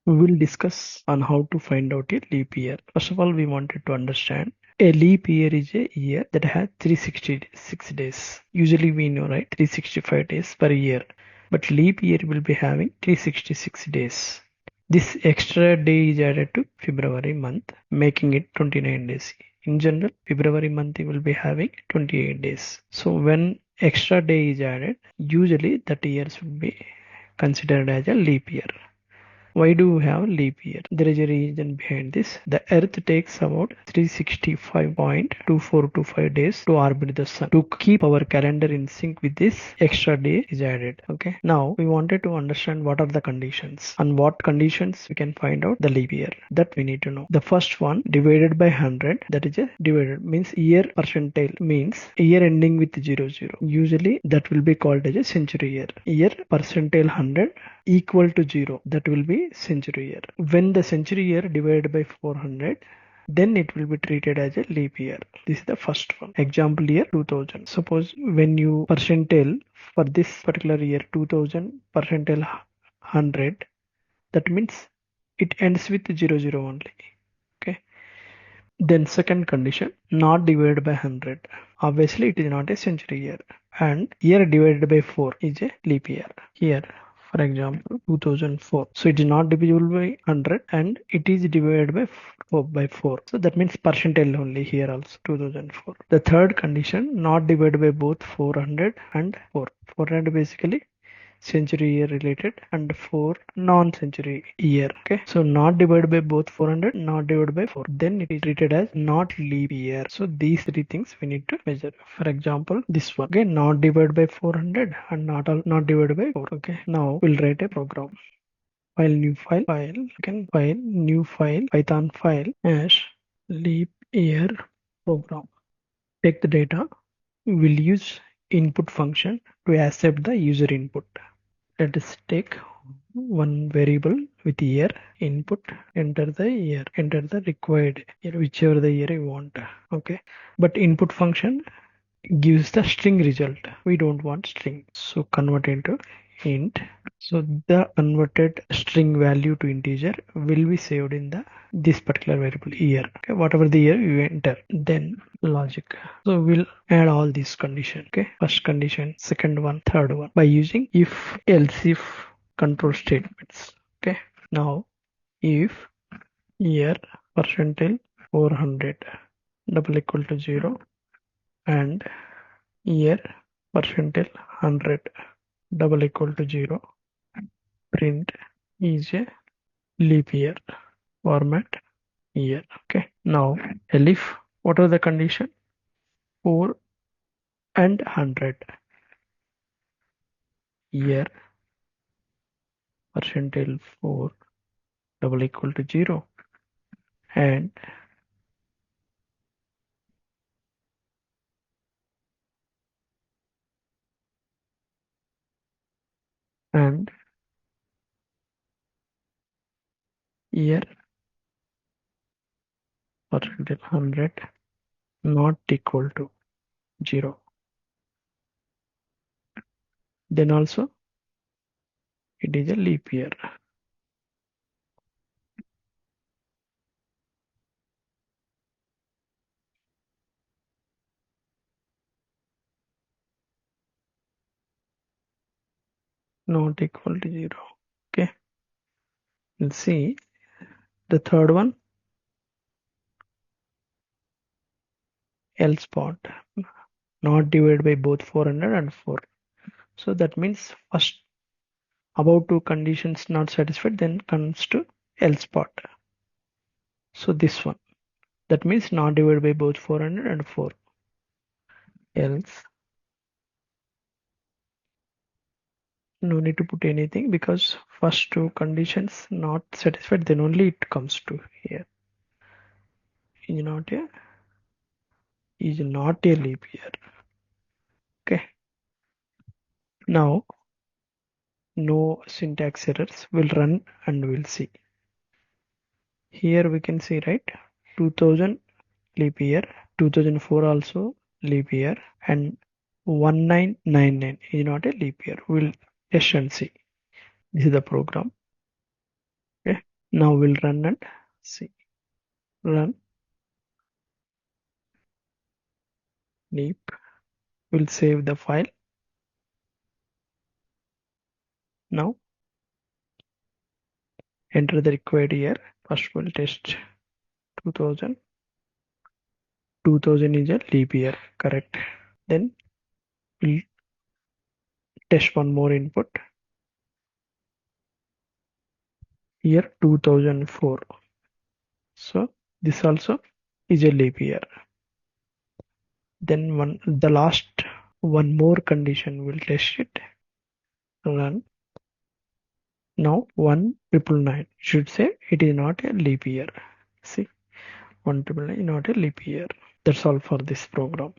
We will discuss on how to find out a leap year. First of all, we wanted to understand a leap year is a year that has 366 days. Usually we know, right? 365 days per year. But leap year will be having 366 days. This extra day is added to February month, making it 29 days. In general, February month will be having 28 days. So when extra day is added, usually that years will be considered as a leap year. Why do we have leap year? There is a reason behind this. The Earth takes about 365.2425 days to orbit the Sun. To keep our calendar in sync with this, extra day is added. Okay. Now we wanted to understand what are the conditions. On what conditions we can find out the leap year. That we need to know. The first one divided by 100. That is a divided means year percentile means year ending with 00. Usually that will be called as a century year. Year percentile 100 equal to 0, that will be century year. When the century year divided by 400, then it will be treated as a leap year. This is the first one. Example year 2000. Suppose when you percentile for this particular year 2000 percentile 100, that means it ends with 00 only. Okay. Then second condition, not divided by 100. Obviously it is not a century year. And year divided by 4 is a leap year. Here, for example, 2004. So it is not divisible by 100 and it is divided by 4. So that means percentile only here also 2004. The third condition, not divided by both 400 and 4. 400 basically century year related and 4 non-century year. Okay, so not divided by both 400, not divided by 4, then it is treated as not leap year. So these three things we need to measure. For example, this one, okay, not divided by 400 and not divided by 4. Okay, now we'll write a program. File, new file, again file, new file, Python file as leap year program. Take the data. We'll use input function to accept the user input. Let us take one variable with year input, enter the required year, whichever the year you want. Okay, but input function gives the string result. We don't want string, so convert into int. So the converted string value to integer will be saved in the this particular variable year. Okay, whatever the year you enter, then logic. So we'll add all these conditions. Okay, first condition, second one, third one by using if else if control statements. Okay, now if year percentile 400 double equal to 0 and year percentile 100 double equal to 0, print is a leap year format year. Okay, now elif, what are the condition? 4 and 100, year percentile 4 double equal to 0 and year percentile 100 not equal to 0. Then also it is a leap year. Not equal to 0. Okay, let's see the third one, else part, not divided by both 400 and 4. So that means first above two conditions not satisfied, then comes to else part. So this one, that means not divided by both 400 and 4. Else, no need to put anything because first two conditions not satisfied, then only it comes to here. Is not a leap year. Okay. Now no syntax errors. Will run and we'll see. Here we can see, right, 2000 leap year, 2004 also leap year, and 1999 is not a leap year. We'll test and see. This is the program. Okay. Now we'll run and see. Run leap. We'll save the file. Now enter the required year. First we'll test 2000. 2000 is a leap year, correct? Then we'll test one more input. Year 2004. So this also is a leap year. Then the last one more condition, we'll test it. Run. Now 1999 should say it is not a leap year. See, 1999 is not a leap year. That's all for this program.